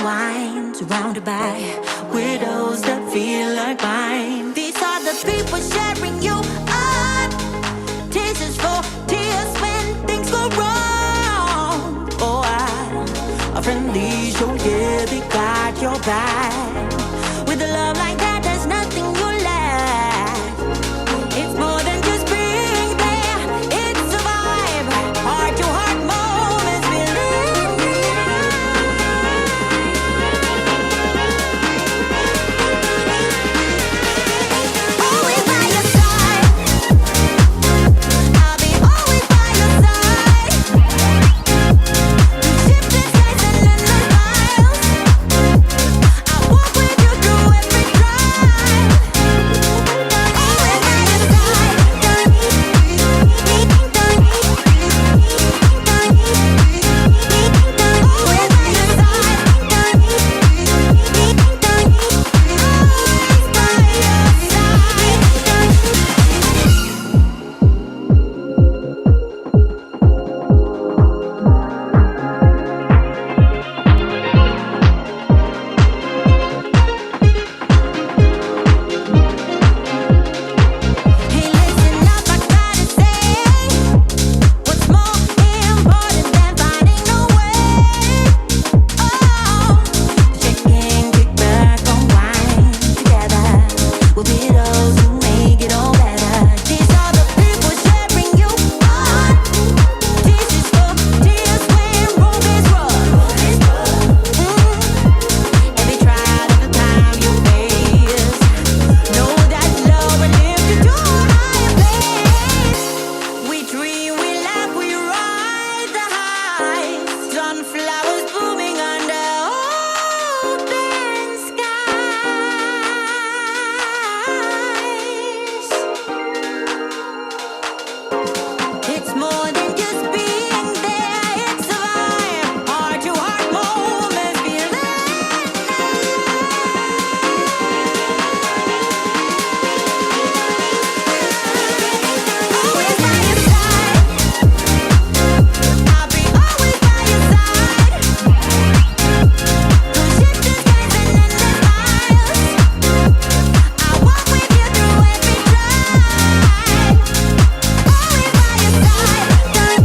unwind, surrounded by widows that feel like mine. These are the people sharing you up. Tears for tears when things go wrong. Oh, a friendly show, yeah, they got your back. With a love like that, there's nothing you lack. It's more than just being there, it's a vibe. Heart to heart moments, always by your side. I'll be always by your side. Through shifting skies and endless miles, I walk with you through every drive. Always by your side. Always by your Hey, listen up, I gotta say, what's more important than finding a way? Oh, check in, kick back, unwind together. We'll be those who make it all better. These are the people sharing you on. Tears for tears when road is rough. Every trial, every time you face, know that love will lift you to a higher place. We dream, we laugh, we ride the highs. Sunflowers blooming under open skies. It's more than just being there, it's a vibe. Heart to heart moments, feeling always by your side. I'll be always by your side. Through shifting skies and endless miles, I walk with you through every drive. Always by your side. Always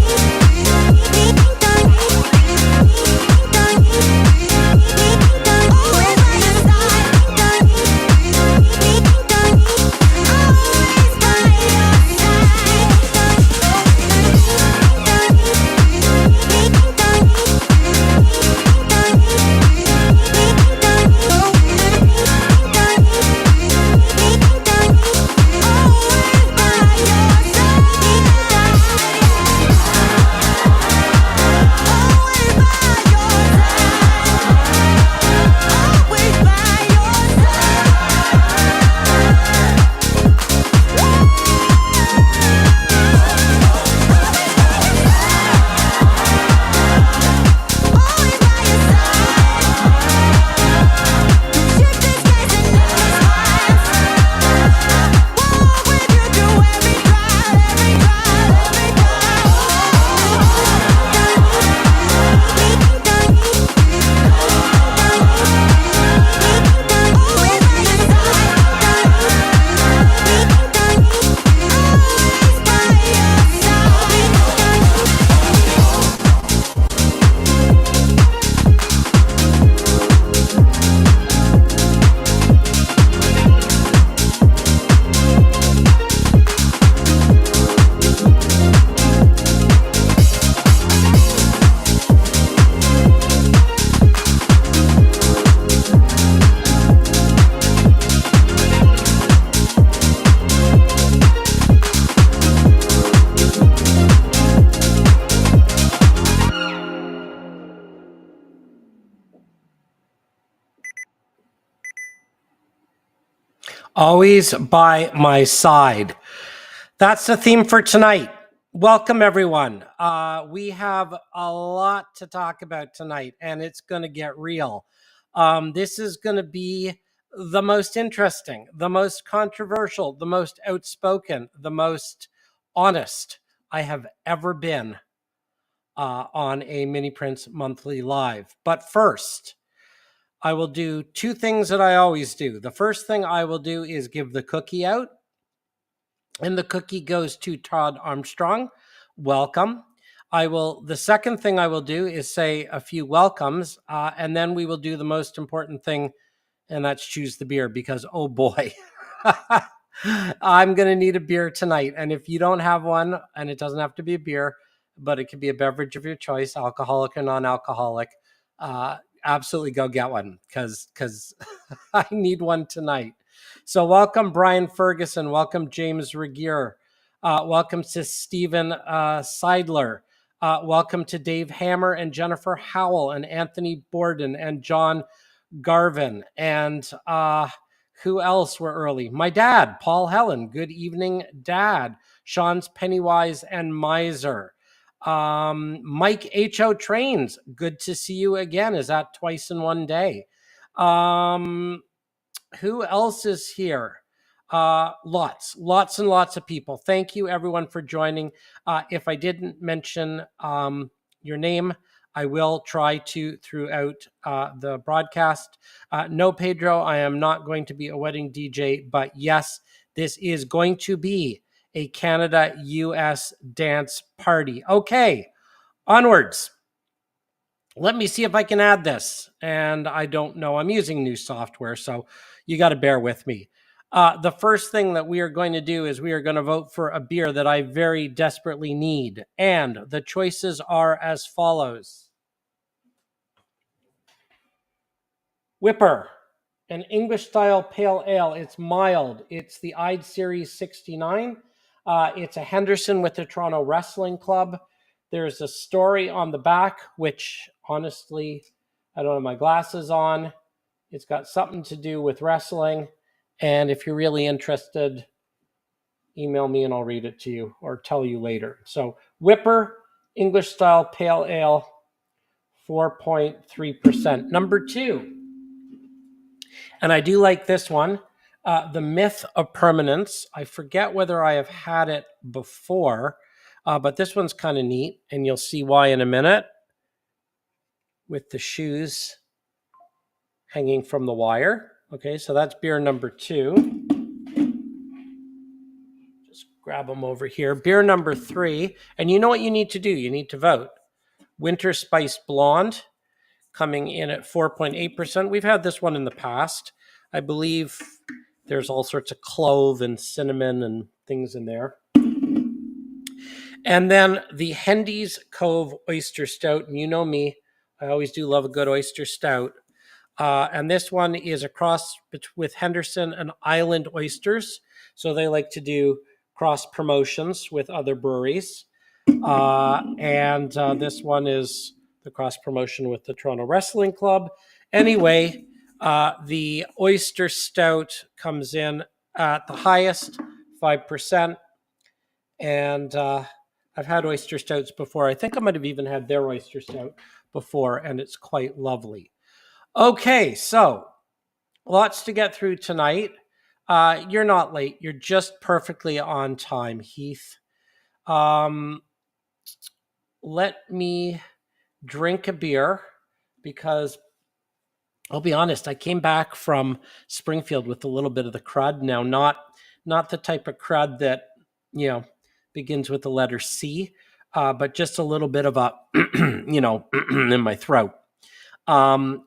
by your Always by my side. That's the theme for tonight. Welcome, everyone. We have a lot to talk about tonight, and it's going to get real. This is going to be the most interesting, the most controversial, the most outspoken, the most honest I have ever been on a MINIPRINTS monthly live. But first, I will do two things that I always do. The first thing I will do is give the cookie out, and the cookie goes to Todd Armstrong. Welcome. The second thing I will do is say a few welcomes, and then we will do the most important thing, and that's choose the beer because, oh boy, I'm going to need a beer tonight. And if you don't have one, and it doesn't have to be a beer, but it could be a beverage of your choice, alcoholic or non-alcoholic, absolutely go get one because I need one tonight. So welcome, Brian Ferguson. Welcome, James Regier. Welcome to Stephen Seidler. Welcome to Dave Hammer and Jennifer Howell and Anthony Borden and John Garvin. And who else were early? My dad, Paul Helen. Good evening, Dad. Sean's Pennywise and Miser. Mike H.O. Trains. Good to see you again. Is that twice in one day? Who else is here? Lots and lots of people. Thank you, everyone, for joining. If I didn't mention your name, I will try to throughout the broadcast. No, Pedro, I am not going to be a wedding DJ, but yes, this is going to be a Canada-US dance party. Okay, onwards. Let me see if I can add this. And I don't know. I'm using new software, so you got to bear with me. The first thing that we are going to do is we are going to vote for a beer that I very desperately need. And the choices are as follows. Whipper, an English-style pale ale. It's mild. It's the Ide Series 69. It's a Henderson with the Toronto Wrestling Club. There's a story on the back, which honestly, I don't have my glasses on. It's got something to do with wrestling. And if you're really interested, email me and I'll read it to you or tell you later. So Whipper, English style pale ale, 4.3%. Number 2, and I do like this one, The Myth of Permanence. I forget whether I have had it before, but this one's kind of neat, and you'll see why in a minute with the shoes hanging from the wire. Okay, so that's beer number 2. Just grab them over here. Beer number 3, and you know what you need to do? You need to vote. Winter Spice Blonde, coming in at 4.8%. We've had this one in the past. I believe there's all sorts of clove and cinnamon and things in there. And then the Hendy's Cove Oyster Stout. And you know me, I always do love a good oyster stout. And this one is a cross with Henderson and Island Oysters. So they like to do cross promotions with other breweries. And this one is the cross promotion with the Toronto Wrestling Club. Anyway, the oyster stout comes in at the highest, 5%. And I've had oyster stouts before. I think I might have even had their oyster stout before, and it's quite lovely. Okay, so lots to get through tonight. You're not late. You're just perfectly on time, Heath. Let me drink a beer because I'll be honest, I came back from Springfield with a little bit of the crud. Now, not the type of crud that, begins with the letter C, but just a little bit of a, in my throat.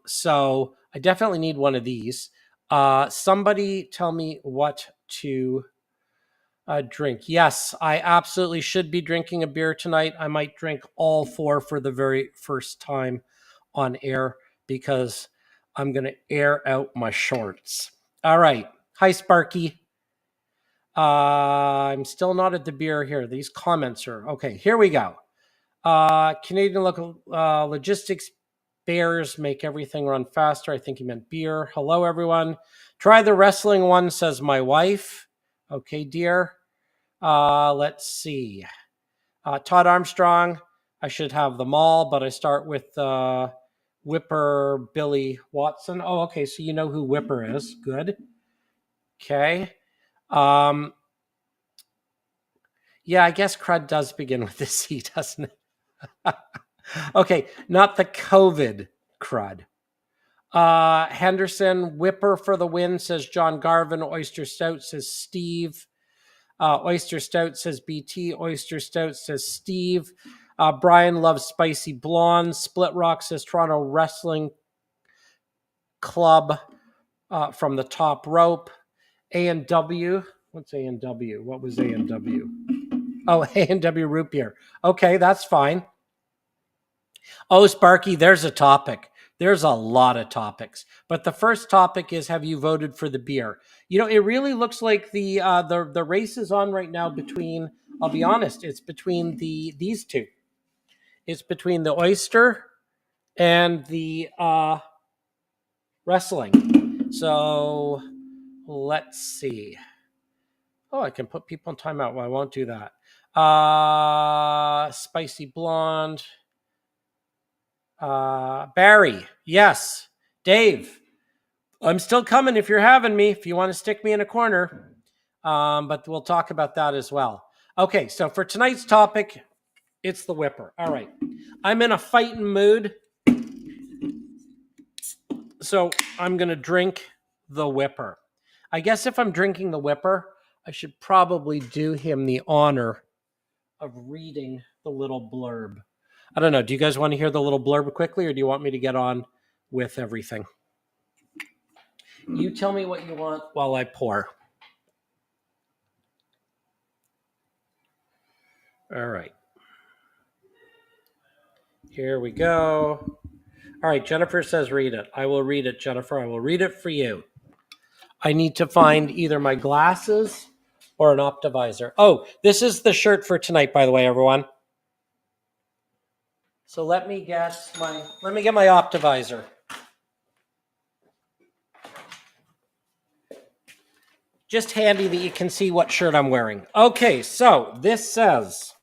So I definitely need one of these. Somebody tell me what to drink. Yes, I absolutely should be drinking a beer tonight. I might drink all 4 for the very first time on air because I'm going to air out my shorts. All right. Hi, Sparky. I'm still not at the beer here. These comments are okay. Here we go. Canadian local logistics bears make everything run faster. I think he meant beer. Hello, everyone. Try the wrestling one, says my wife. Okay, dear. Let's see. Todd Armstrong. I should have them all, but I start with Whipper Billy Watson. Oh, okay. So you know who Whipper is. Good. Okay. Yeah, I guess crud does begin with the C, doesn't it? Okay, not the COVID crud. Henderson, Whipper for the win, says John Garvin. Oyster Stout, says Steve. Oyster Stout, says BT. Oyster Stout, says Steve. Brian loves spicy blondes. Split Rock, says Toronto Wrestling Club from the top rope. A&W. What's A&W? What was A&W? Oh, A&W root beer. Okay, that's fine. Oh, Sparky, there's a topic. There's a lot of topics. But the first topic is, have you voted for the beer? You know, it really looks like the race is on right now between, I'll be honest, it's between these two. It's between the oyster and the wrestling. So let's see. Oh, I can put people in timeout. Well, I won't do that. Spicy blonde. Barry, yes. Dave, I'm still coming if you're having me, if you want to stick me in a corner. But we'll talk about that as well. Okay, so for tonight's topic, it's the Whipper. All right. I'm in a fighting mood, so I'm going to drink the Whipper. I guess if I'm drinking the Whipper, I should probably do him the honor of reading the little blurb. I don't know. Do you guys want to hear the little blurb quickly, or do you want me to get on with everything? You tell me what you want while I pour. All right. Here we go. All right. Jennifer says read it. I will read it, Jennifer. I will read it for you. I need to find either my glasses or an optivisor. Oh, this is the shirt for tonight, by the way, everyone. So let me get my optivisor. Just handy that you can see what shirt I'm wearing. Okay, so this says,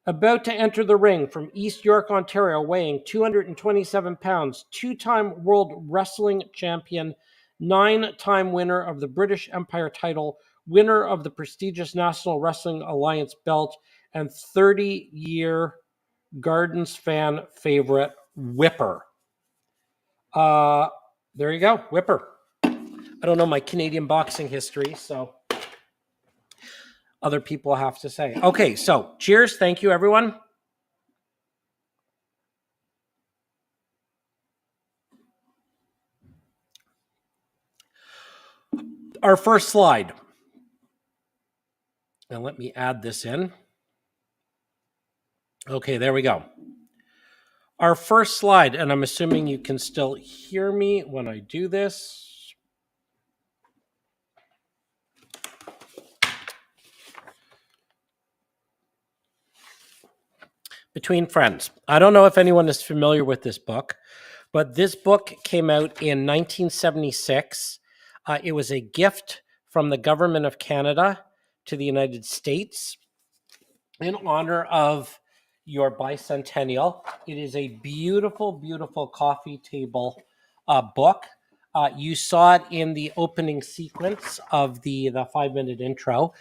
about to enter the ring from East York, Ontario, weighing 227 pounds, two-time World Wrestling Champion, 9-time winner of the British Empire title, winner of the prestigious National Wrestling Alliance belt, and 30-year Gardens fan favorite, Whipper. There you go, Whipper. I don't know my Canadian boxing history, so other people have to say. Okay, so cheers. Thank you, everyone. Our first slide. And let me add this in. Okay, there we go. Our first slide, and I'm assuming you can still hear me when I do this. Between Friends. I don't know if anyone is familiar with this book, but this book came out in 1976. It was a gift from the government of Canada to the United States in honor of your bicentennial. It is a beautiful, beautiful coffee table book. You saw it in the opening sequence of the 5-minute intro,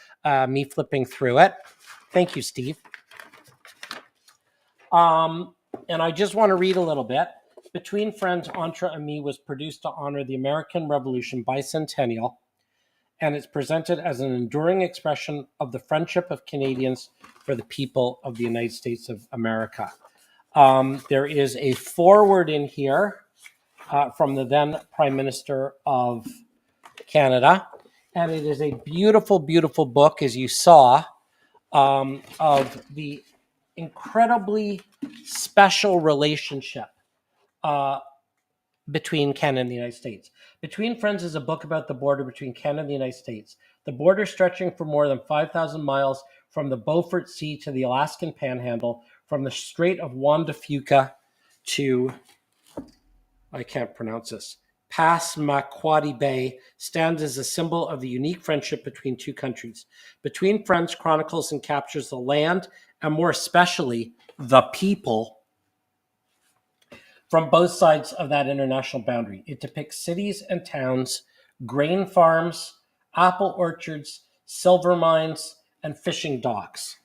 me flipping through it. Thank you, Steve. And I just want to read a little bit. Between Friends, Entre Amis was produced to honor the American Revolution bicentennial, and it's presented as an enduring expression of the friendship of Canadians for the people of the United States of America. There is a foreword in here from the then Prime Minister of Canada, and it is a beautiful, beautiful book, as you saw, of the incredibly special relationship between Canada and the United States. Between Friends is a book about the border between Canada and the United States. The border stretching for more than 5,000 miles from the Beaufort Sea to the Alaskan Panhandle, from the Strait of Juan de Fuca to, I can't pronounce this, Passamaquoddy Bay, stands as a symbol of the unique friendship between two countries. Between Friends chronicles and captures the land, and more especially the people, from both sides of that international boundary. It depicts cities and towns, grain farms, apple orchards, silver mines, and fishing docks.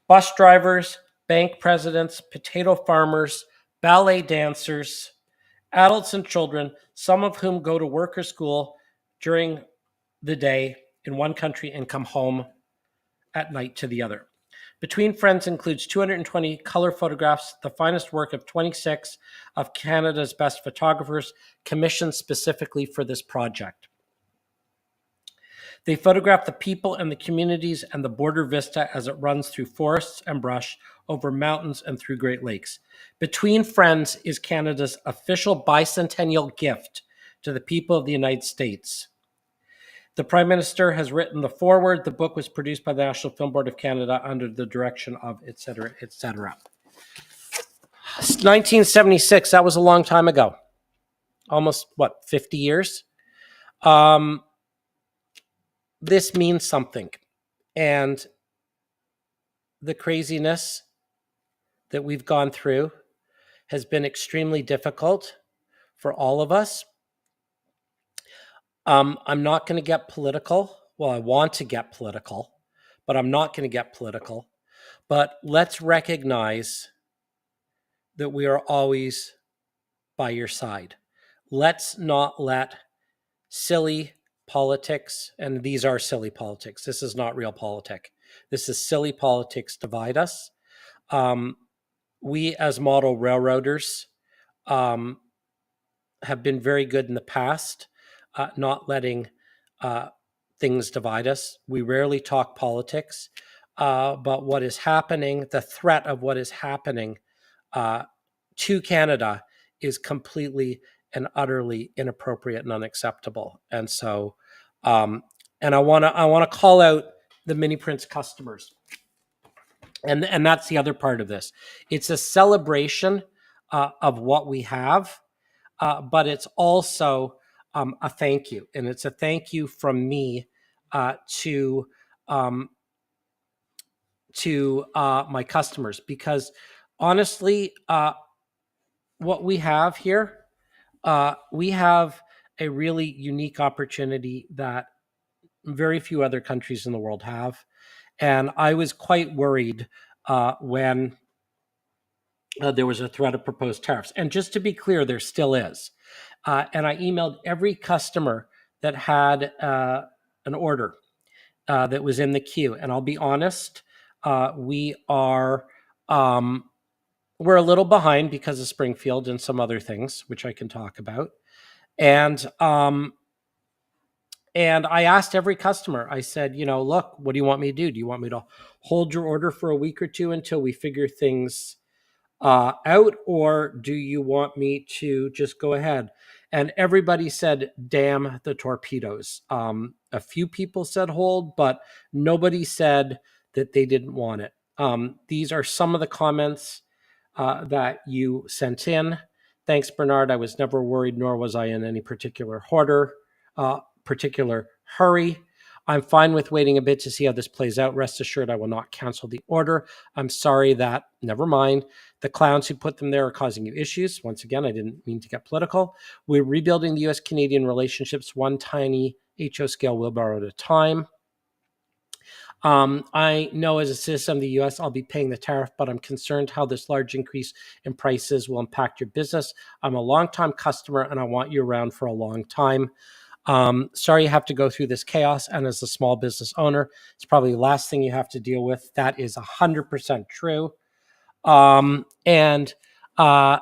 Bus drivers, bank presidents, potato farmers, ballet dancers, adults and children, some of whom go to work or school during the day in one country and come home at night to the other. Between Friends includes 220 color photographs, the finest work of 26 of Canada's best photographers, commissioned specifically for this project. They photograph the people and the communities and the border vista as it runs through forests and brush, over mountains and through Great Lakes. Between Friends is Canada's official bicentennial gift to the people of the United States. The Prime Minister has written the foreword. The book was produced by the National Film Board of Canada under the direction of et cetera, et cetera. 1976, that was a long time ago. Almost, 50 years? This means something. And the craziness that we've gone through has been extremely difficult for all of us. I'm not going to get political. Well, I want to get political, but I'm not going to get political. But let's recognize that we are always by your side. Let's not let silly politics, and these are silly politics. This is not real politics. This is silly politics divide us. We as model railroaders have been very good in the past, not letting things divide us. We rarely talk politics, but what is happening, the threat of what is happening to Canada is completely and utterly inappropriate and unacceptable. And so, and I want to call out the MINIPRINTS customers. And that's the other part of this. It's a celebration of what we have, but it's also a thank you. And it's a thank you from me to my customers, because honestly, what we have here, we have a really unique opportunity that very few other countries in the world have. And I was quite worried when there was a threat of proposed tariffs. And just to be clear, there still is. And I emailed every customer that had an order that was in the queue. And I'll be honest, we are we're a little behind because of Springfield and some other things, which I can talk about. And I asked every customer, I said, look, what do you want me to do? Do you want me to hold your order for a week or two until we figure things out, or do you want me to just go ahead? And everybody said, damn the torpedoes. A few people said hold, but nobody said that they didn't want it. These are some of the comments that you sent in. Thanks, Bernard. I was never worried, nor was I in any particular hurry. I'm fine with waiting a bit to see how this plays out. Rest assured, I will not cancel the order. I'm sorry that, never mind, the clowns who put them there are causing you issues. Once again, I didn't mean to get political. We're rebuilding the U.S.-Canadian relationships one tiny HO scale wheelbarrow at a time. I know as a citizen of the U.S., I'll be paying the tariff, but I'm concerned how this large increase in prices will impact your business. I'm a longtime customer, and I want you around for a long time. Sorry you have to go through this chaos, and as a small business owner, it's probably the last thing you have to deal with. That is 100% true. And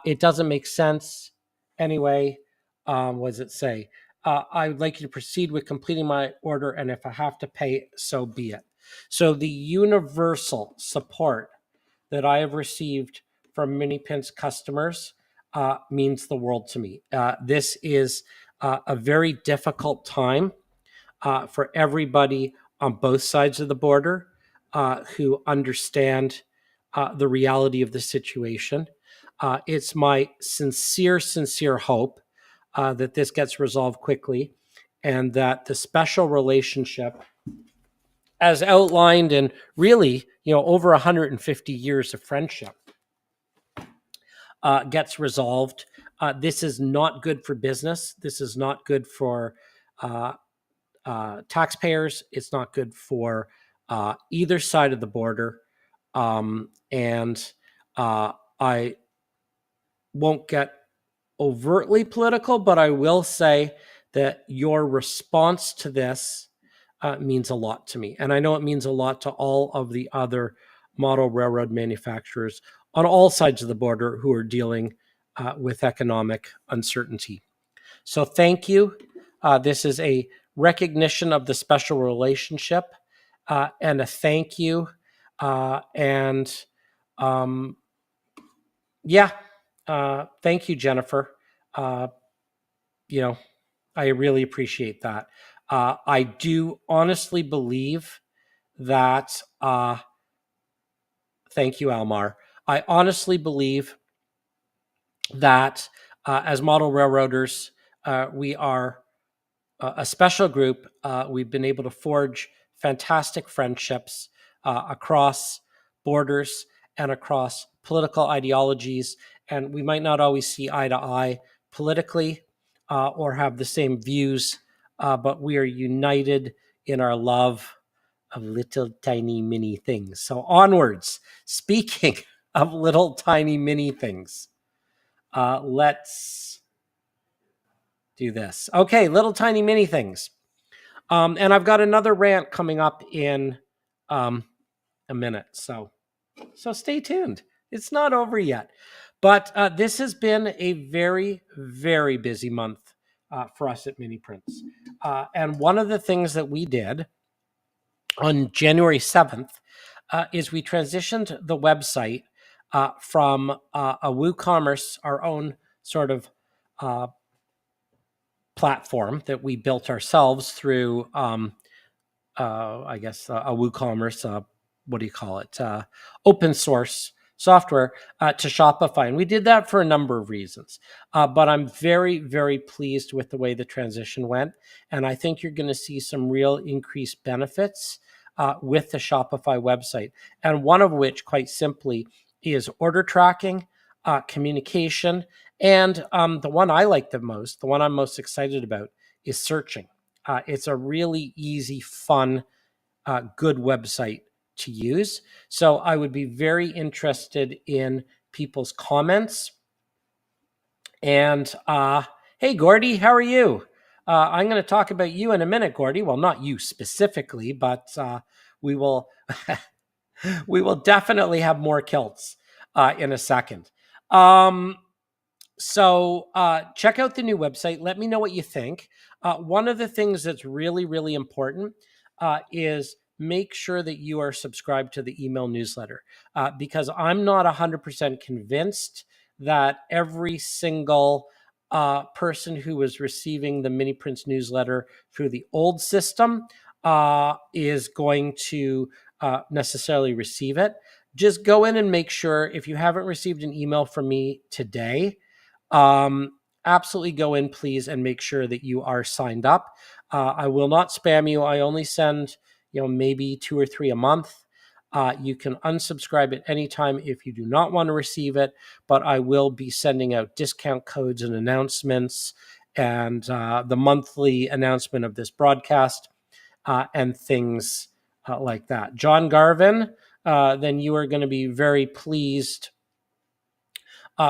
it doesn't make sense anyway. What does it say? I would like you to proceed with completing my order, and if I have to pay, so be it. So the universal support that I have received from MINIPRINTS customers means the world to me. This is a very difficult time for everybody on both sides of the border who understand the reality of the situation. It's my sincere hope that this gets resolved quickly, and that the special relationship, as outlined in really, over 150 years of friendship, gets resolved. This is not good for business. This is not good for taxpayers. It's not good for either side of the border. And I won't get overtly political, but I will say that your response to this means a lot to me. And I know it means a lot to all of the other model railroad manufacturers on all sides of the border who are dealing with economic uncertainty. So thank you. This is a recognition of the special relationship and a thank you. And yeah, thank you, Jennifer. Uh, you know, I really appreciate that. I do honestly believe that, thank you, Almar. I honestly believe that as model railroaders, we are a special group. We've been able to forge fantastic friendships across borders and across political ideologies. And we might not always see eye to eye politically or have the same views, but we are united in our love of little tiny mini things. So, onwards. Speaking of little tiny mini things, let's do this. Okay, little tiny mini things. And I've got another rant coming up in a minute. So stay tuned. It's not over yet. But this has been a very, very busy month for us at MINIPRINTS. And one of the things that we did on January 7th is we transitioned the website from a WooCommerce, our own sort of platform that we built ourselves through, I guess, a WooCommerce, what do you call it? Open source software to Shopify. And we did that for a number of reasons. But I'm very, very pleased with the way the transition went. And I think you're going to see some real increased benefits with the Shopify website. And one of which, quite simply, is order tracking, communication, and the one I like the most, the one I'm most excited about, is searching. It's a really easy, fun, good website to use. So I would be very interested in people's comments. And hey, Gordy, how are you? I'm going to talk about you in a minute, Gordy. Well, not you specifically, but we will we will definitely have more kilts in a second. So check out the new website. Let me know what you think. One of the things that's really, really important is make sure that you are subscribed to the email newsletter because I'm not 100% convinced that every single person who was receiving the MINIPRINTS newsletter through the old system is going to necessarily receive it. Just go in and make sure if you haven't received an email from me today, absolutely go in, please, and make sure that you are signed up. I will not spam you. I only send, maybe 2 or 3 a month. You can unsubscribe at any time if you do not want to receive it, but I will be sending out discount codes and announcements and the monthly announcement of this broadcast and things like that. John Garvin, then you are going to be very pleased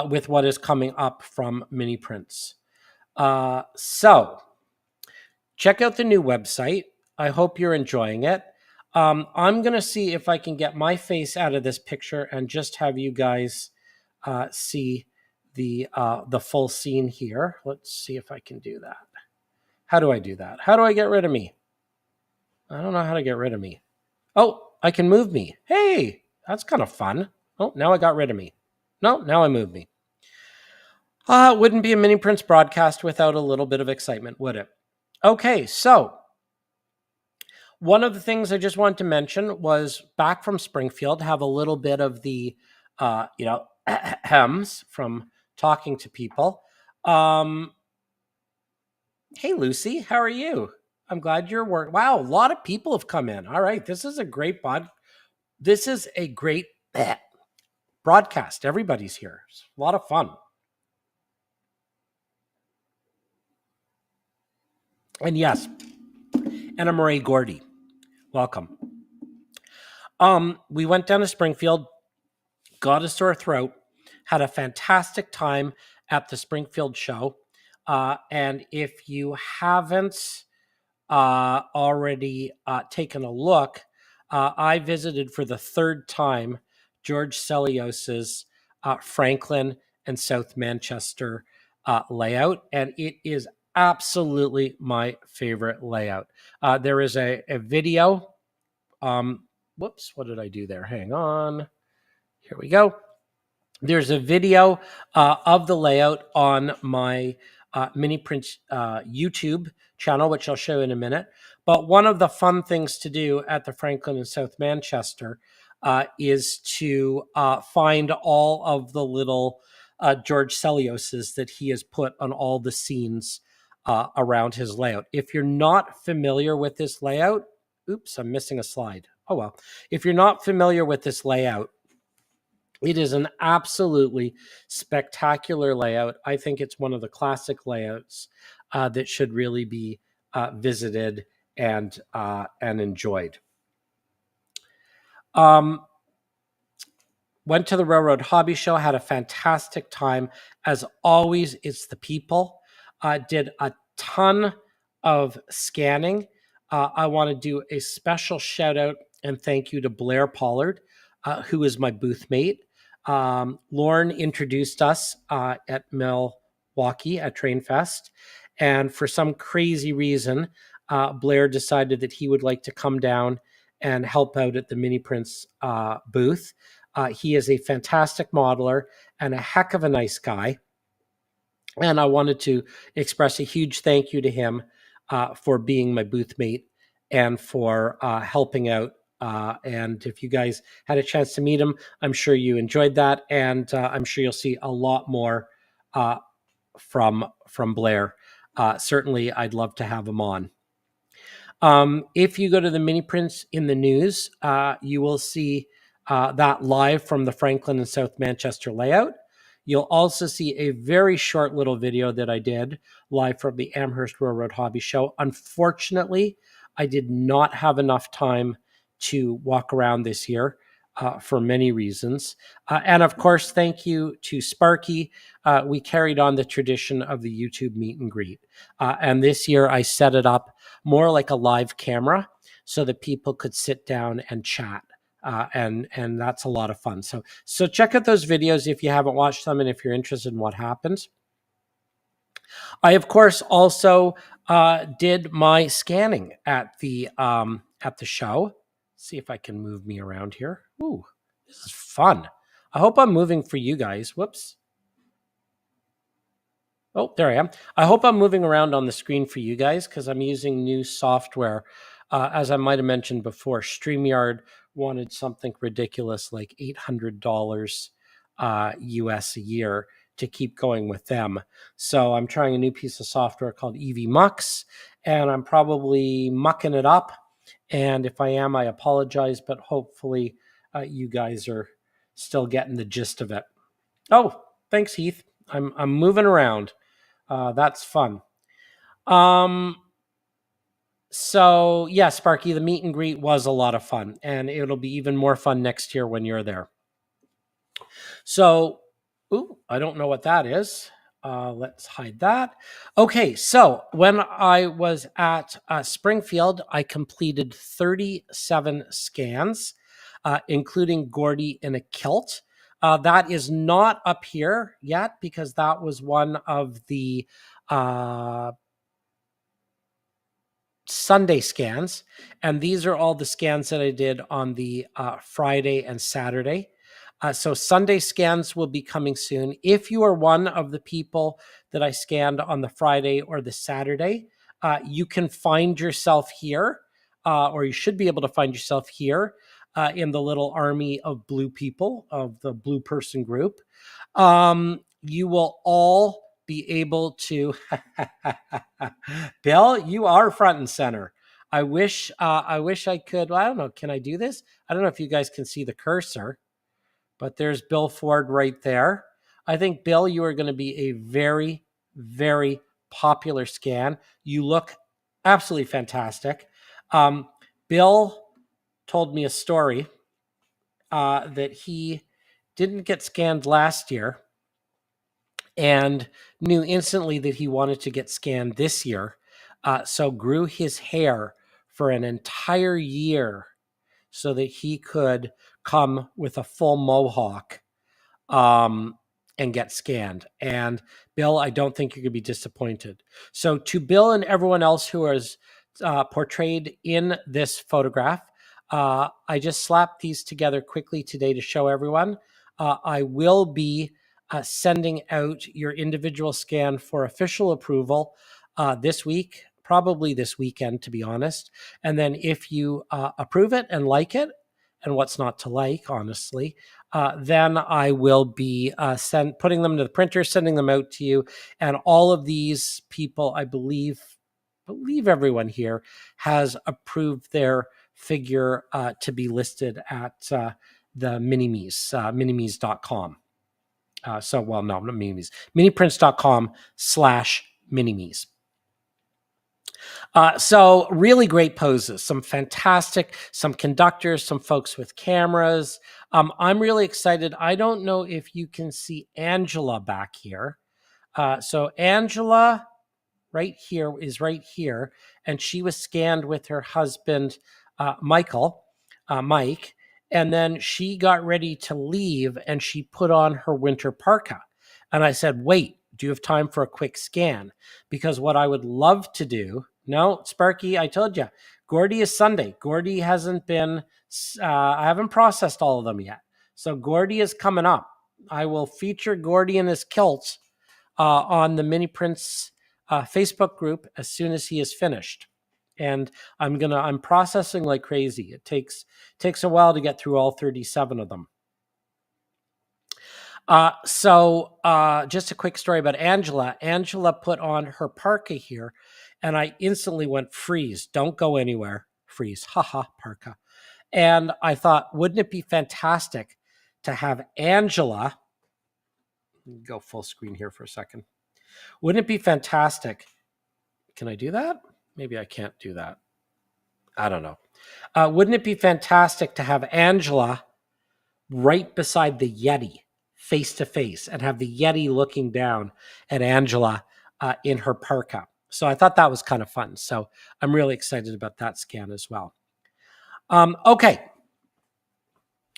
with what is coming up from MINIPRINTS. So check out the new website. I hope you're enjoying it. I'm going to see if I can get my face out of this picture and just have you guys see the full scene here. Let's see if I can do that. How do I do that? How do I get rid of me? I don't know how to get rid of me. Oh, I can move me. Hey, that's kind of fun. Oh, now I got rid of me. No, now I moved me. It wouldn't be a MINIPRINTS broadcast without a little bit of excitement, would it? Okay, so one of the things I just wanted to mention was back from Springfield, have a little bit of the, hems from talking to people. Hey, Lucy, how are you? I'm glad you're working. Wow, a lot of people have come in. All right, this is a great This is a great broadcast. Everybody's here. It's a lot of fun. And yes, Anna Marie Gordy, welcome. We went down to Springfield, got a sore throat, Had a fantastic time at the Springfield show. And if you haven't already taken a look, I visited for the third time George Celios's Franklin and South Manchester layout, and it is absolutely my favorite layout. There is a video. Whoops, what did I do there? Hang on. Here we go. There's a video of the layout on my MINIPRINTS YouTube channel, which I'll show in a minute. But one of the fun things to do at the Franklin and South Manchester is to find all of the little George Celioses that he has put on all the scenes around his layout. If you're not familiar with this layout, oops, I'm missing a slide. Oh, well. If you're not familiar with this layout, it is an absolutely spectacular layout. I think it's one of the classic layouts that should really be visited and enjoyed. Went to the Railroad Hobby Show, had a fantastic time. As always, it's the people. Did a ton of scanning. I want to do a special shout out and thank you to Blair Pollard, who is my booth mate. Lauren introduced us at Milwaukee at Train Fest, and for some crazy reason, Blair decided that he would like to come down and help out at the MINIPRINTS booth. He is a fantastic modeler and a heck of a nice guy, and I wanted to express a huge thank you to him for being my booth mate and for helping out. And if you guys had a chance to meet him, I'm sure you enjoyed that, and I'm sure you'll see a lot more from Blair. Certainly, I'd love to have him on. If you go to the MINIPRINTS in the news, you will see that live from the Franklin and South Manchester layout. You'll also see a very short little video that I did live from the Amherst Railroad Hobby Show. Unfortunately, I did not have enough time to walk around this year for many reasons. And of course, thank you to Sparky. We carried on the tradition of the YouTube meet and greet. And this year I set it up more like a live camera so that people could sit down and chat. And that's a lot of fun. So check out those videos if you haven't watched them and if you're interested in what happens. I, of course, also did my scanning at the show. See if I can move me around here. Ooh, this is fun. I hope I'm moving for you guys. Whoops. Oh, there I am. I hope I'm moving around on the screen for you guys because I'm using new software. As I might have mentioned before, StreamYard wanted something ridiculous like $800 US a year to keep going with them. So I'm trying a new piece of software called EV Mux, and I'm probably mucking it up. And if I am, I apologize, but hopefully you guys are still getting the gist of it. Oh, thanks, Heath. I'm moving around. That's fun. So yeah, Sparky, the meet and greet was a lot of fun, and it'll be even more fun next year when you're there. So, ooh, I don't know what that is. Let's hide that. Okay, so when I was at Springfield, I completed 37 scans, including Gordy in a kilt. That is not up here yet because that was one of the Sunday scans. And these are all the scans that I did on the Friday and Saturday. So Sunday scans will be coming soon. If you are one of the people that I scanned on the Friday or the Saturday, you can find yourself here, or you should be able to find yourself here in the little army of blue people of the blue person group. You will all be able to, Bill, you are front and center. I wish I could, well, I don't know, can I do this? I don't know if you guys can see the cursor. But there's Bill Ford right there. I think, Bill, you are going to be a very, very popular scan. You look absolutely fantastic. Bill told me a story that he didn't get scanned last year and knew instantly that he wanted to get scanned this year. So grew his hair for an entire year so that he could come with a full mohawk and get scanned. And Bill, I don't think you're going to be disappointed. So to Bill and everyone else who is portrayed in this photograph, I just slapped these together quickly today to show everyone. I will be sending out your individual scan for official approval this week, probably this weekend, to be honest. And then if you approve it and like it, and what's not to like, honestly, then I will be putting them to the printer, sending them out to you. And all of these people, I believe everyone here has approved their figure to be listed at the Minimes, minimes.com. So, well, no, not Minimes, miniprints.com/minimes. So really great poses, some fantastic, some conductors, some folks with cameras. I'm really excited. I don't know if you can see Angela back here. So Angela right here is right here, and she was scanned with her husband, Mike, and then she got ready to leave and she put on her winter parka. And I said, wait, do you have time for a quick scan? Because what I would love to do, no, Sparky, I told you, Gordy is Sunday. Gordy hasn't been, I haven't processed all of them yet. So Gordy is coming up. I will feature Gordy in his kilts on the MINIPRINTS Facebook group as soon as he is finished. And I'm processing like crazy. It takes a while to get through all 37 of them. So just a quick story about Angela. Angela put on her parka here, and I instantly went, freeze, don't go anywhere, freeze, haha, parka. And I thought, wouldn't it be fantastic to have Angela, go full screen here for a second. Wouldn't it be fantastic? Can I do that? Maybe I can't do that. I don't know. Wouldn't it be fantastic to have Angela right beside the Yeti, face to face, and have the Yeti looking down at Angela in her parka? So I thought that was kind of fun. So I'm really excited about that scan as well. Okay.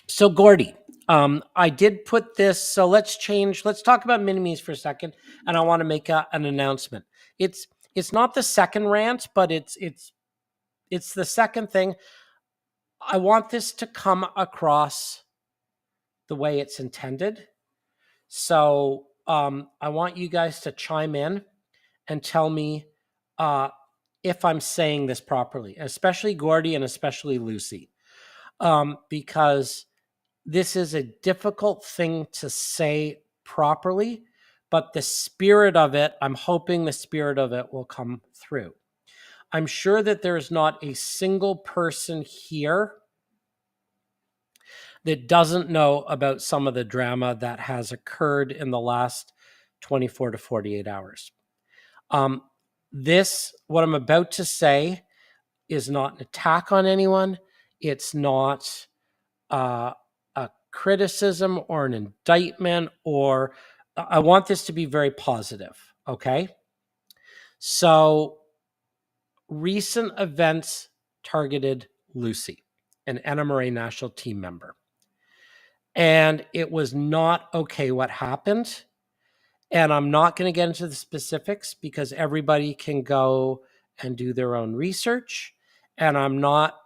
So Gordy, I did put this. So let's talk about Minimes for a second. And I want to make an announcement. It's not the second rant, but it's the second thing. I want this to come across the way it's intended. So I want you guys to chime in and tell me if I'm saying this properly, especially Gordy and especially Lucy, because this is a difficult thing to say properly, but the spirit of it, I'm hoping the spirit of it will come through. I'm sure that there's not a single person here that doesn't know about some of the drama that has occurred in the last 24 to 48 hours. What I'm about to say is not an attack on anyone. It's not a criticism or an indictment, or I want this to be very positive, okay? So recent events targeted Lucy, an NMRA national team member. And it was not okay what happened. And I'm not going to get into the specifics because everybody can go and do their own research. And I'm not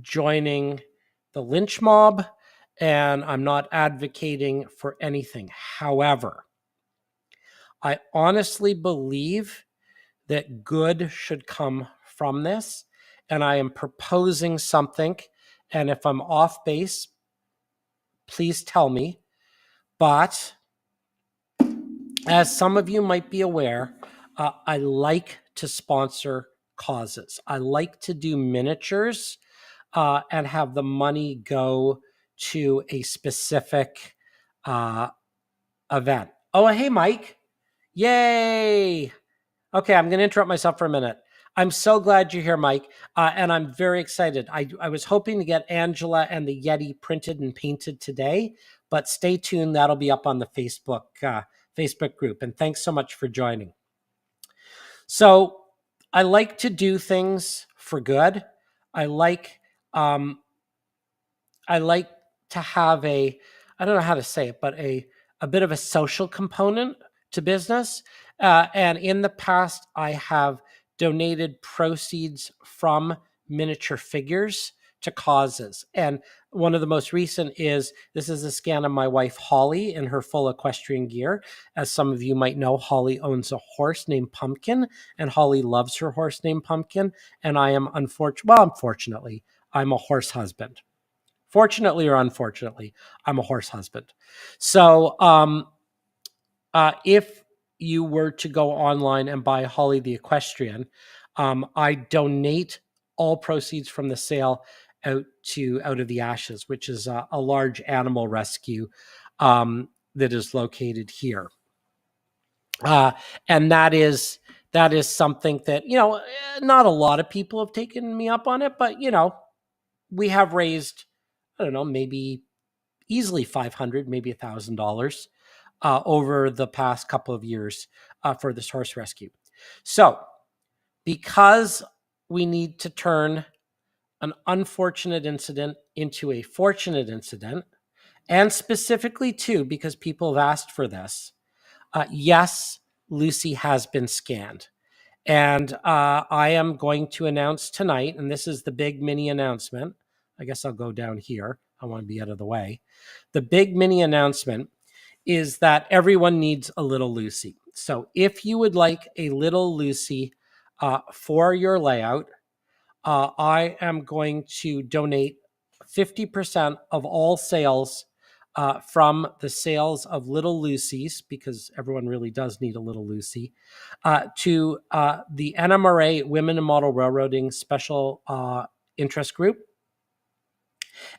joining the lynch mob, and I'm not advocating for anything. However, I honestly believe that good should come from this, and I am proposing something. And if I'm off base, please tell me. But as some of you might be aware, I like to sponsor causes. I like to do miniatures and have the money go to a specific event. Oh, hey, Mike. Yay. Okay, I'm going to interrupt myself for a minute. I'm so glad you're here, Mike, and I'm very excited. I was hoping to get Angela and the Yeti printed and painted today, But stay tuned. That'll be up on the Facebook group. And thanks so much for joining. So I like to do things for good. I like I like to have I don't know how to say it, but a bit of a social component to business. And in the past, I have donated proceeds from miniature figures to causes. And one of the most recent is this is a scan of my wife, Holly, in her full equestrian gear. As some of you might know, Holly owns a horse named Pumpkin, and Holly loves her horse named Pumpkin. And I am unfortunately, I'm a horse husband. Fortunately or unfortunately, I'm a horse husband. So if you were to go online and buy Holly the Equestrian, I donate all proceeds from the sale out of the Ashes, which is a large animal rescue that is located here. And that is something that, not a lot of people have taken me up on it, but, we have raised, I don't know, maybe easily $500, maybe $1,000 over the past couple of years for this horse rescue. So because we need to turn an unfortunate incident into a fortunate incident, and specifically too, because people have asked for this, yes, Lucy has been scanned. And I am going to announce tonight, and this is the big mini announcement. I guess I'll go down here. I want to be out of the way. The big mini announcement is that everyone needs a little Lucy. So if you would like a little Lucy for your layout, I am going to donate 50% of all sales from the sales of little Lucy's, because everyone really does need a little Lucy, to the NMRA Women in Model Railroading Special Interest Group.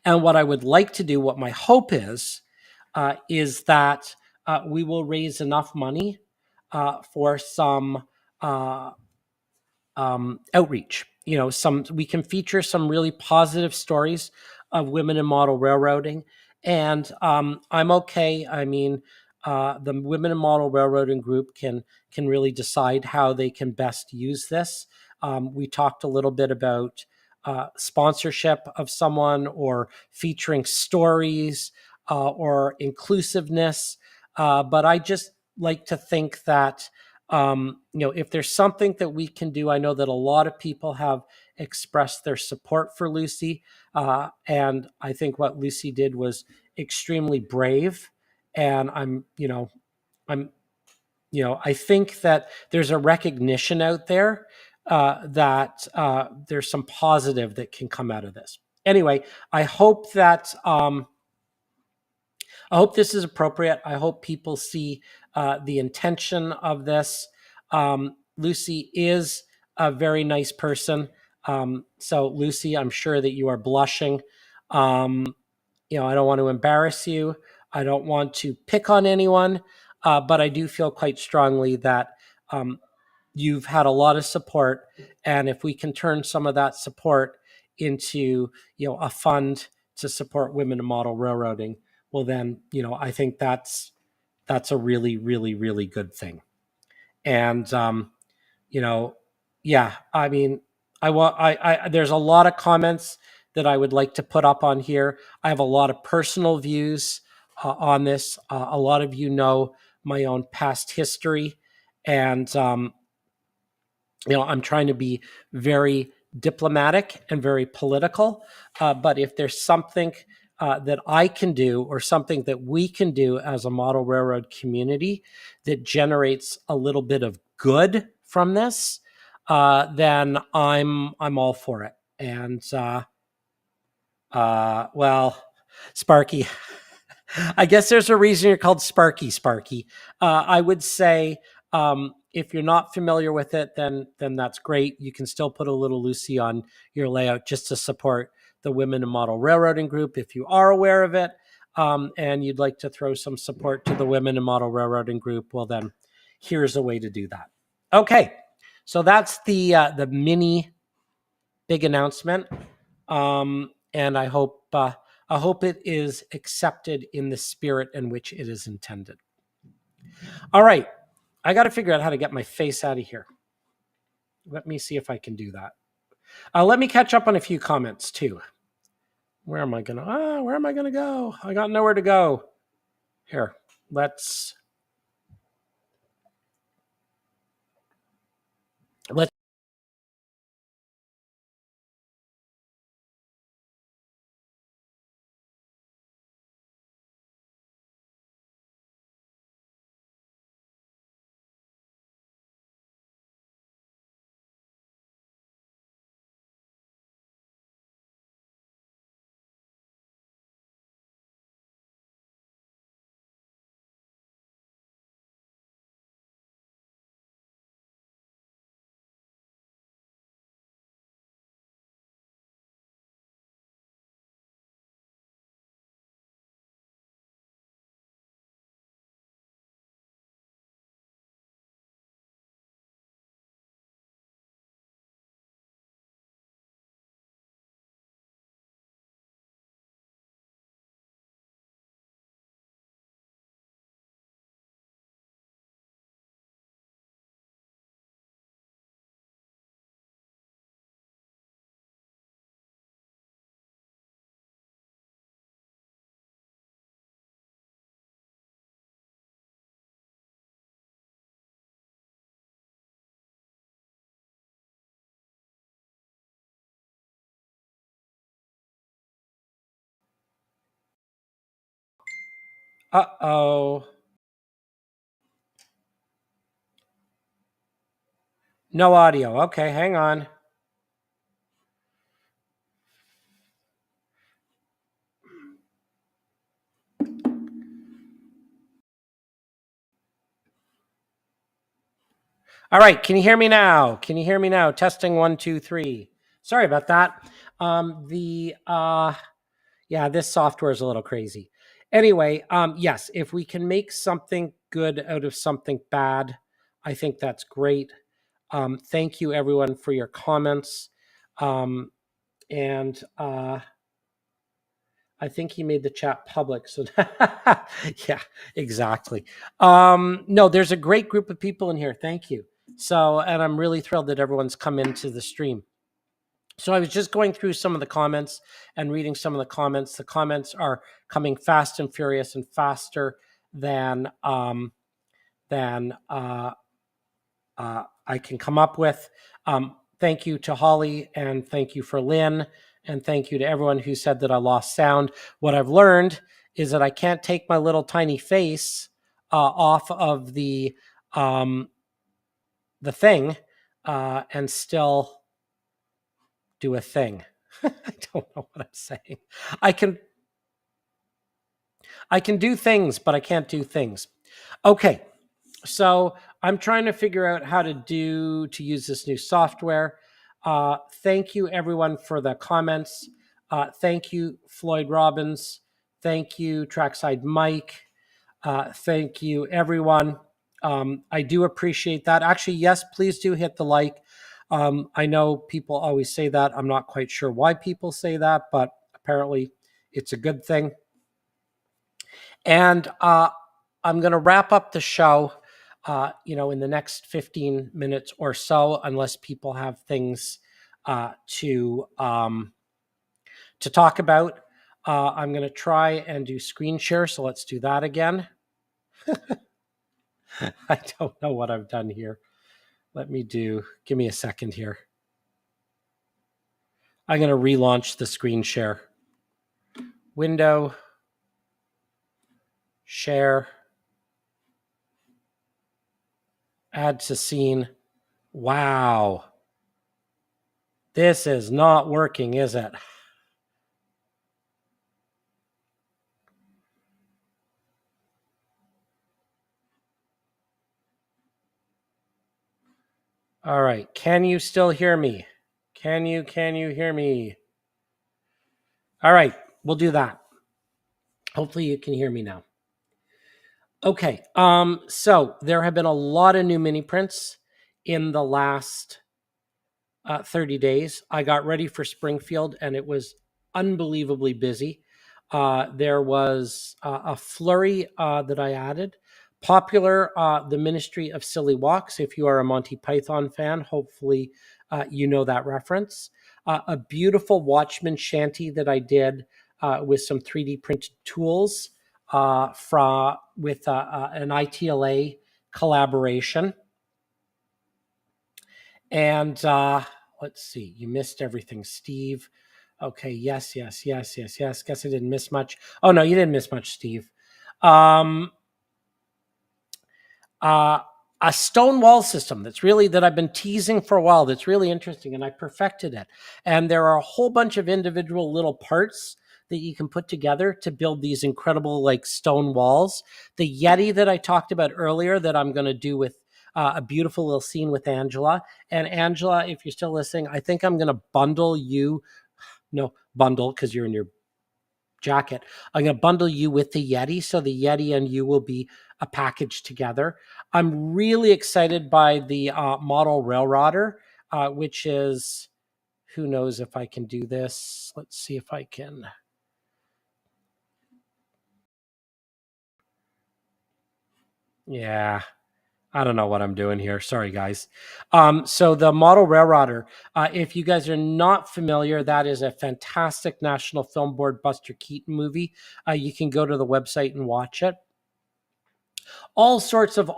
And what I would like to do, what my hope is that we will raise enough money for some outreach. We can feature some really positive stories of women in model railroading, and I'm okay. I mean, the Women in Model Railroading group can really decide how they can best use this. We talked a little bit about sponsorship of someone, or featuring stories, or inclusiveness, but I just like to think that if there's something that we can do. I know that a lot of people have expressed their support for Lucy, and I think what Lucy did was extremely brave. And I think that there's a recognition out there that there's some positive that can come out of this. Anyway, I hope that this is appropriate. I hope people see the intention of this. Lucy is a very nice person. So Lucy, I'm sure that you are blushing. I don't want to embarrass you. I don't want to pick on anyone, but I do feel quite strongly that you've had a lot of support. And if we can turn some of that support into, a fund to support women in model railroading, well then, I think that's a really, really, really good thing. And, yeah, I mean, there's a lot of comments that I would like to put up on here. I have a lot of personal views on this. A lot of you know my own past history, and, I'm trying to be very diplomatic and very political. But if there's something that I can do, or something that we can do as a model railroad community that generates a little bit of good from this, then I'm all for it. And well, Sparky, I guess there's a reason you're called Sparky. I would say, if you're not familiar with it, then that's great. You can still put a little Lucy on your layout just to support the Women in Model Railroading group if you are aware of it, and you'd like to throw some support to the Women in Model Railroading group. Well, then here's a way to do that. Okay, so that's the mini big announcement, and I hope I hope it is accepted in the spirit in which it is intended. All right. I got to figure out how to get my face out of here. Let me see if I can do that. Let me catch up on a few comments too. Where am I gonna go? I got nowhere to go. Here, let's Uh-oh. No audio. Okay, hang on. All right, can you hear me now? Can you hear me now? Testing 1, 2, 3. Sorry about that. This software is a little crazy. Anyway, yes, if we can make something good out of something bad, I think that's great. Thank you everyone for your comments. And I think he made the chat public. So yeah, exactly. No, there's a great group of people in here. Thank you. So, and I'm really thrilled that everyone's come into the stream. So I was just going through some of the comments and reading some of the comments. The comments are coming fast and furious and faster than I can come up with. Thank you to Holly, and thank you for Lynn, and thank you to everyone who said that I lost sound. What I've learned is that I can't take my little tiny face off of the thing and still do a thing. I don't know what I'm saying. I can do things, but I can't do things. Okay. So I'm trying to figure out how to use this new software. Thank you everyone for the comments. Thank you, Floyd Robbins. Thank you, Trackside Mike. Thank you, everyone. I do appreciate that. Actually, yes, please do hit the like. I know people always say that. I'm not quite sure why people say that, but apparently it's a good thing. And I'm going to wrap up the show, in the next 15 minutes or so, unless people have things to talk about. I'm going to try and do screen share. So let's do that again. I don't know what I've done here. Give me a second here. I'm going to relaunch the screen share. Window, share, add to scene. Wow. This is not working, is it? All right. Can you still hear me? Can you hear me? All right. We'll do that. Hopefully you can hear me now. Okay. So there have been a lot of new mini prints in the last 30 days. I got ready for Springfield and it was unbelievably busy. there was a flurry that I added. Popular, The Ministry of Silly Walks. If you are a Monty Python fan, hopefully you know that reference. A beautiful Watchman shanty that I did with some 3D printed tools with an ITLA collaboration. And let's see, you missed everything, Steve. Okay, yes. Guess I didn't miss much. Oh no, you didn't miss much, Steve. Um, uh, a stone wall system that I've been teasing for a while. That's really interesting, and I perfected it. And there are a whole bunch of individual little parts that you can put together to build these incredible like stone walls. The Yeti that I talked about earlier, that I'm going to do with a beautiful little scene with Angela. And Angela, if you're still listening, I think I'm going to bundle you. No, bundle because you're in your jacket. I'm going to bundle you with the Yeti. So the Yeti and you will be a package together. I'm really excited by the model railroader, which is, who knows if I can do this. Let's see if I can. Yeah, I don't know what I'm doing here. Sorry, guys. So the model railroader, if you guys are not familiar, that is a fantastic National Film Board Buster Keaton movie. You can go to the website and watch it. All sorts of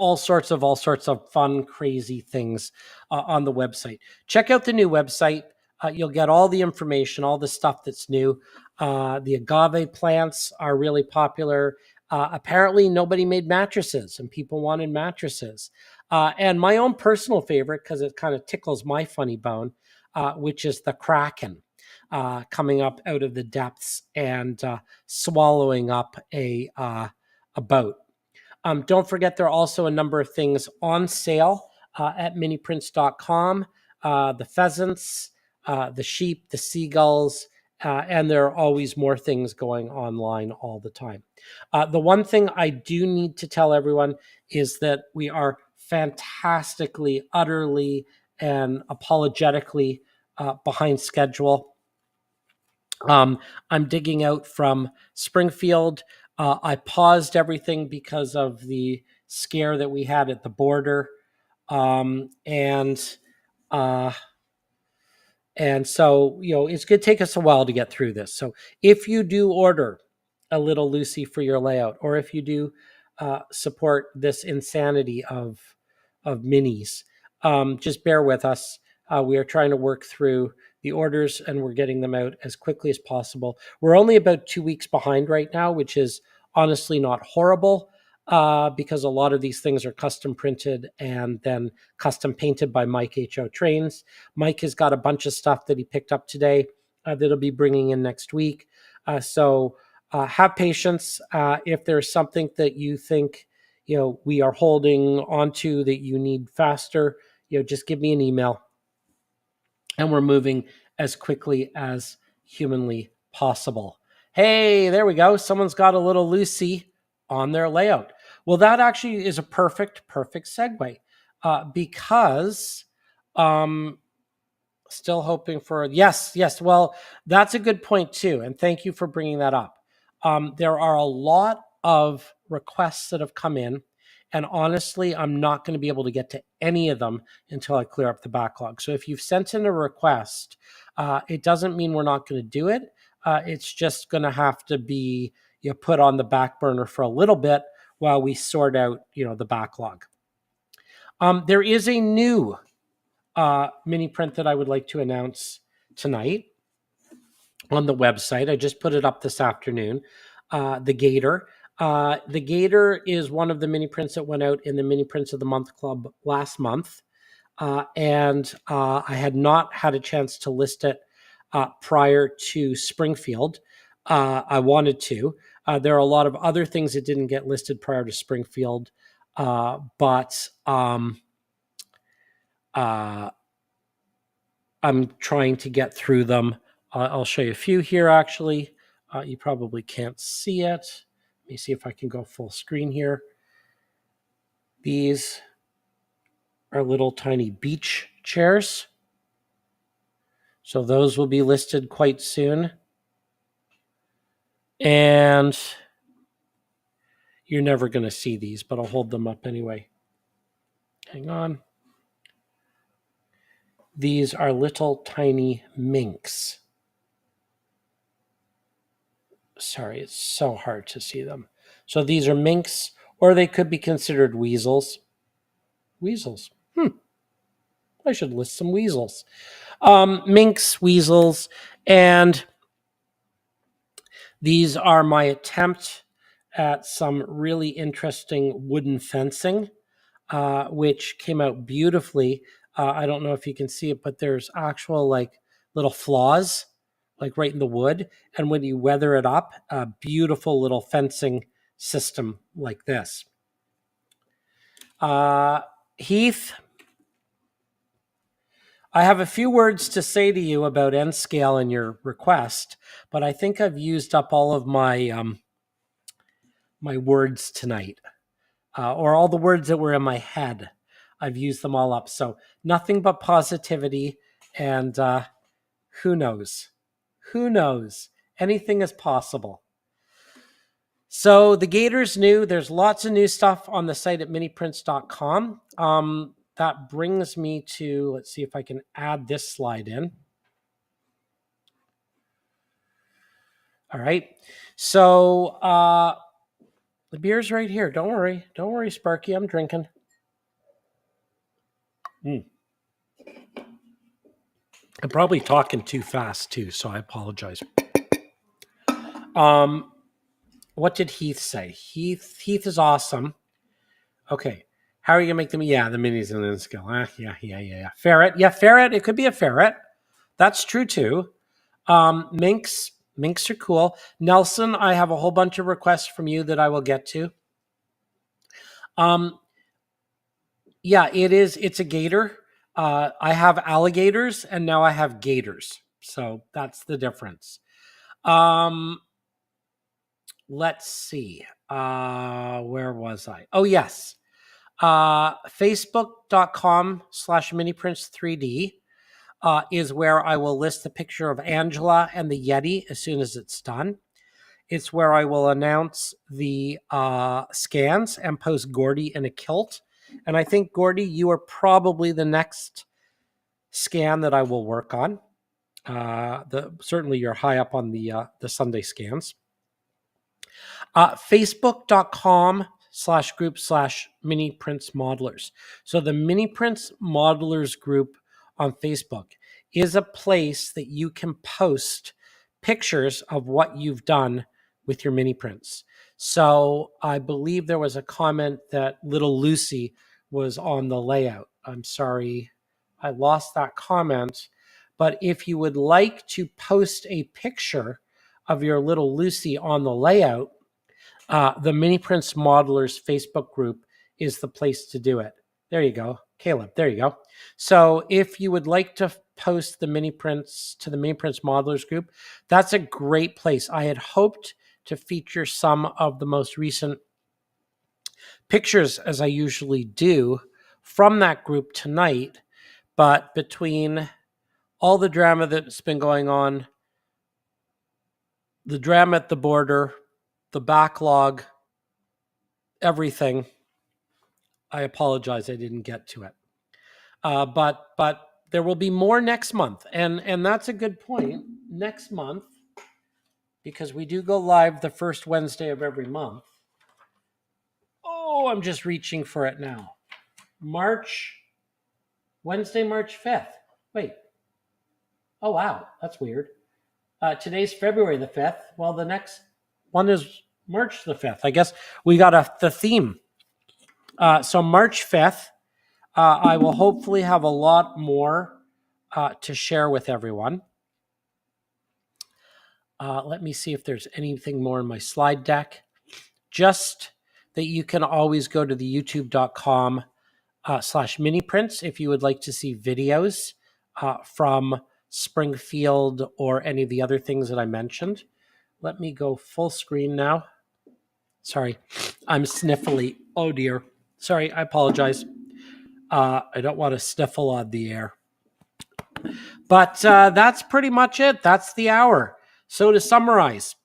fun, crazy things on the website. Check out the new website. You'll get all the information, all the stuff that's new. The agave plants are really popular. Apparently, nobody made mattresses, and people wanted mattresses. And my own personal favorite, because it kind of tickles my funny bone, which is the Kraken coming up out of the depths and swallowing up a boat. Don't forget, there are also a number of things on sale at miniprints.com. The pheasants, the sheep, the seagulls, and there are always more things going online all the time. The one thing I do need to tell everyone is that we are fantastically, utterly, and apologetically behind schedule. I'm digging out from Springfield. I paused everything because of the scare that we had at the border, and uh, so it's going to take us a while to get through this. So if you do order a little Lucy for your layout, or if you do support this insanity of minis, just bear with us. We are trying to work through the orders, and we're getting them out as quickly as possible. We're only about 2 weeks behind right now, which is honestly not horrible, because a lot of these things are custom printed and then custom painted by Mike H.O. Trains. Mike has got a bunch of stuff that he picked up today that he'll be bringing in next week. So have patience. If there's something that you think we are holding onto that you need faster, just give me an email, and we're moving as quickly as humanly possible. Hey, there we go. Someone's got a little Lucy on their layout. Well, that actually is a perfect segue, because still hoping for, yes. Well, that's a good point too, and thank you for bringing that up. There are a lot of requests that have come in, and honestly, I'm not going to be able to get to any of them until I clear up the backlog. So if you've sent in a request, it doesn't mean we're not going to do it. It's just going to have to be put on the back burner for a little bit while we sort out the backlog. There is a new mini print that I would like to announce tonight on the website. I just put it up this afternoon. The Gator. The Gator is one of the mini prints that went out in the Mini Prints of the Month Club last month. And I had not had a chance to list it prior to Springfield. I wanted to. There are a lot of other things that didn't get listed prior to Springfield, but I'm trying to get through them. I'll show you a few here, actually. You probably can't see it. Let me see if I can go full screen here. These are little tiny beach chairs. So those will be listed quite soon. And you're never going to see these, but I'll hold them up anyway. Hang on. These are little tiny minks. Sorry, it's so hard to see them. So these are minks, or they could be considered weasels. Weasels. I should list some weasels. Minks, weasels, and these are my attempt at some really interesting wooden fencing, which came out beautifully. I don't know if you can see it, but there's actual like little flaws, like right in the wood. And when you weather it up, a beautiful little fencing system like this. Heath, I have a few words to say to you about N scale and your request, but I think I've used up all of my my words tonight, or all the words that were in my head. I've used them all up. So nothing but positivity, and who knows? Who knows? Anything is possible. So the Gator's new. There's lots of new stuff on the site at miniprints.com. That brings me to, let's see if I can add this slide in. All right. So the beer's right here. Don't worry. Don't worry, Sparky. I'm drinking. I'm probably talking too fast too, so I apologize. What did Heath say? Heath is awesome. Okay. How are you gonna make them? Yeah, the minis in the scale. Yeah. Ferret. Yeah, ferret. It could be a ferret. That's true too. Minks are cool. Nelson, I have a whole bunch of requests from you that I will get to. Yeah, it is. It's a gator. I have alligators and now I have gators. So that's the difference. Let's see. Where was I? Oh, yes. Facebook.com/miniprints3D is where I will list the picture of Angela and the Yeti as soon as it's done. It's where I will announce the scans and post Gordy in a kilt. And I think, Gordy, you are probably the next scan that I will work on. Certainly you're high up on the Sunday scans. Facebook.com/group/mini-prints modelers. So the mini-prints modelers group on Facebook is a place that you can post pictures of what you've done with your mini prints. So I believe there was a comment that little Lucy was on the layout. I'm sorry, I lost that comment. But if you would like to post a picture of your little Lucy on the layout, the Mini Prints Modelers Facebook group is the place to do it. There you go, Caleb. There you go. So if you would like to post the mini prints to the Mini Prints Modelers group, that's a great place. I had hoped to feature some of the most recent pictures, as I usually do, from that group tonight. But between all the drama that's been going on, the drama at the border, the backlog, everything, I apologize I didn't get to it. But there will be more next month. And that's a good point. Next month, because we do go live the first Wednesday of every month. Oh, I'm just reaching for it now. Wednesday, March 5th. Wait. Oh, wow. That's weird. Today's February the 5th. Well, the next one is March the 5th. I guess we got the theme. So March 5th, I will hopefully have a lot more to share with everyone. Let me see if there's anything more in my slide deck. Just that you can always go to the youtube.com/miniprints if you would like to see videos from Springfield or any of the other things that I mentioned. Let me go full screen now. Sorry, I'm sniffly. Oh dear. Sorry, I apologize. I don't want to sniffle on the air. But that's pretty much it. That's the hour. So to summarize,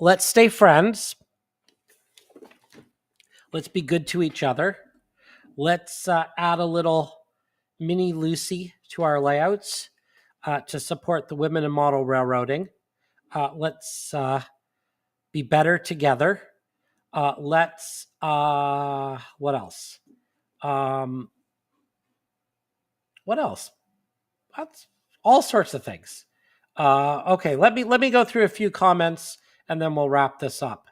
Let's stay friends. Let's be good to each other. Let's add a little mini Lucy to our layouts to support the women in model railroading. Let's be better together. Let's what else? What else? That's all sorts of things. Okay, let me go through a few comments and then we'll wrap this up.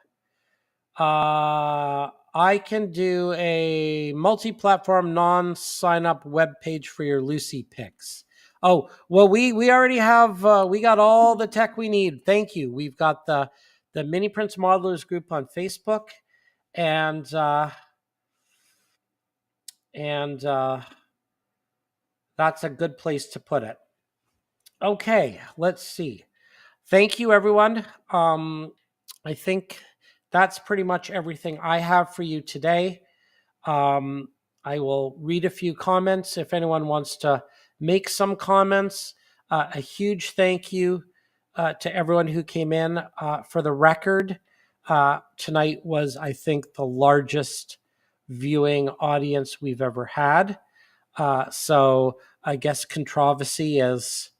I can do a multi-platform non-sign-up web page for your Lucy picks. Oh, well, we already have we got all the tech we need. Thank you. We've got the MINIPRINTS modelers group on Facebook, and that's a good place to put it. Okay, let's see. Thank you, everyone. I think that's pretty much everything I have for you today. I will read a few comments if anyone wants to make some comments. A huge thank you to everyone who came in. For the record, tonight was, I think, the largest viewing audience we've ever had. So I guess controversy has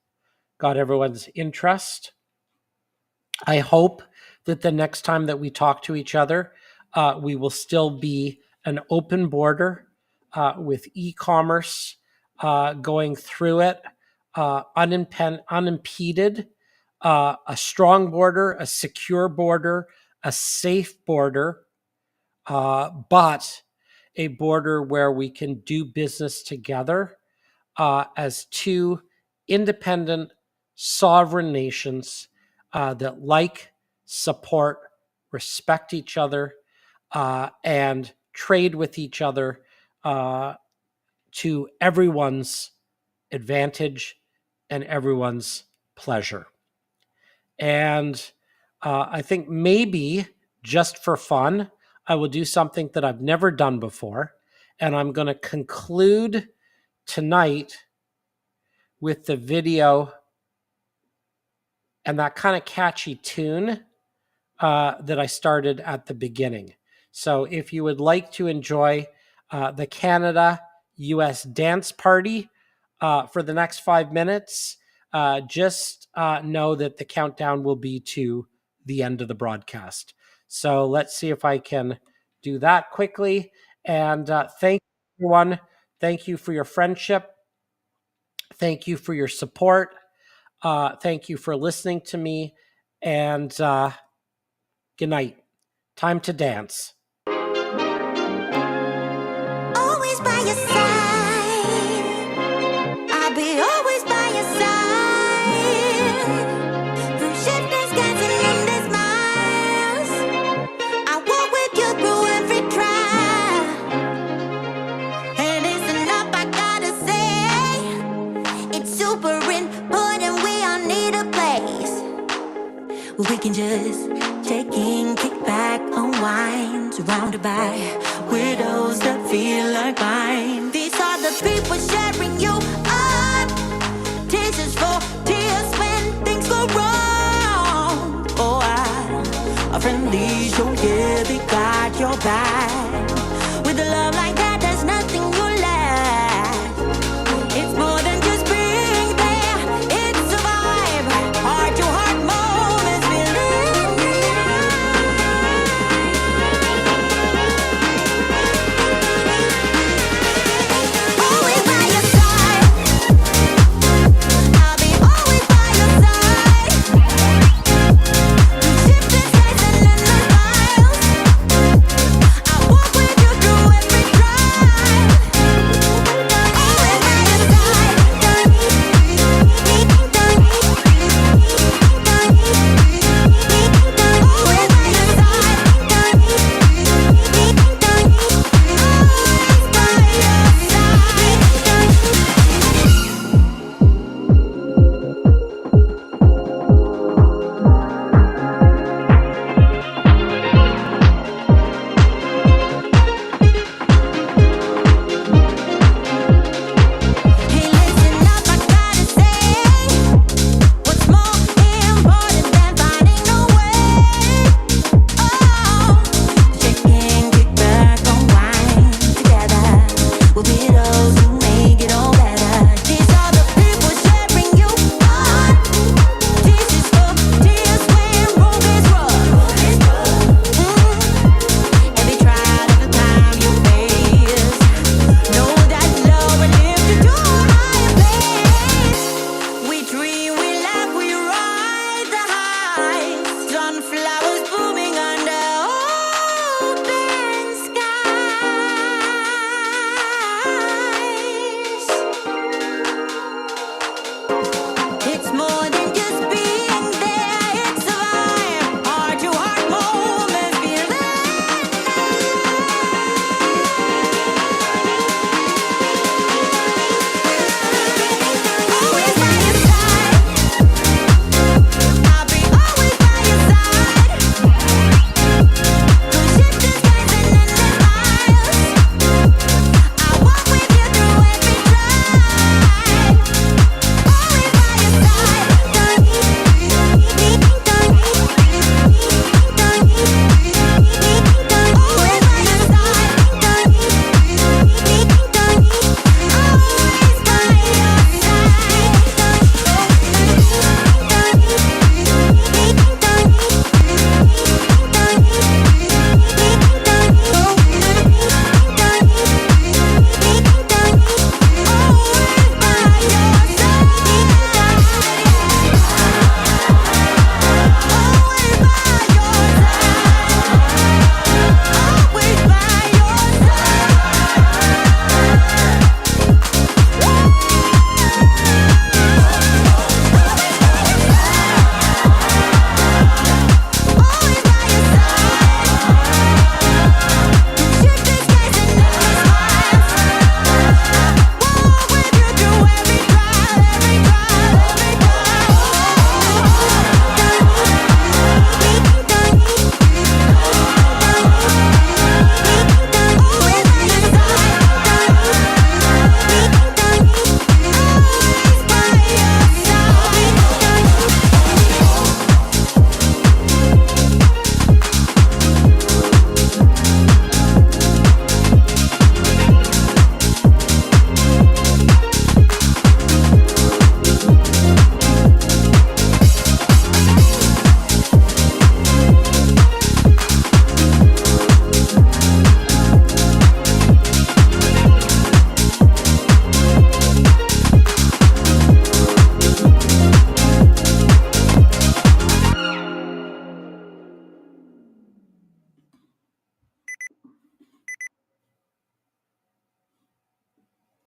got everyone's interest. I hope that the next time that we talk to each other, we will still be an open border with e-commerce going through it, unimpeded, a strong border, a secure border, a safe border, but a border where we can do business together as two independent, sovereign nations that support, respect each other, and trade with each other to everyone's advantage and everyone's pleasure. And I think maybe just for fun, I will do something that I've never done before. And I'm going to conclude tonight with the video and that kind of catchy tune that I started at the beginning. So if you would like to enjoy the Canada-US dance party for the next 5 minutes, just know that the countdown will be to the end of the broadcast. So let's see if I can do that quickly. And thank you, everyone. Thank you for your friendship. Thank you for your support. Thank you for listening to me. And good night. Time to dance. Always by your side. I'll be always by your side. Through shifting skies and endless miles, I walk with you through every trial. And it's enough, I gotta say. It's super important, we all need a place where we can just check in, kick back, unwind, surrounded by widows that feel like mine. These are the people sharing you up. Tears for tears when things go wrong. Oh, a friendly show, yeah, they got your back with a love like that.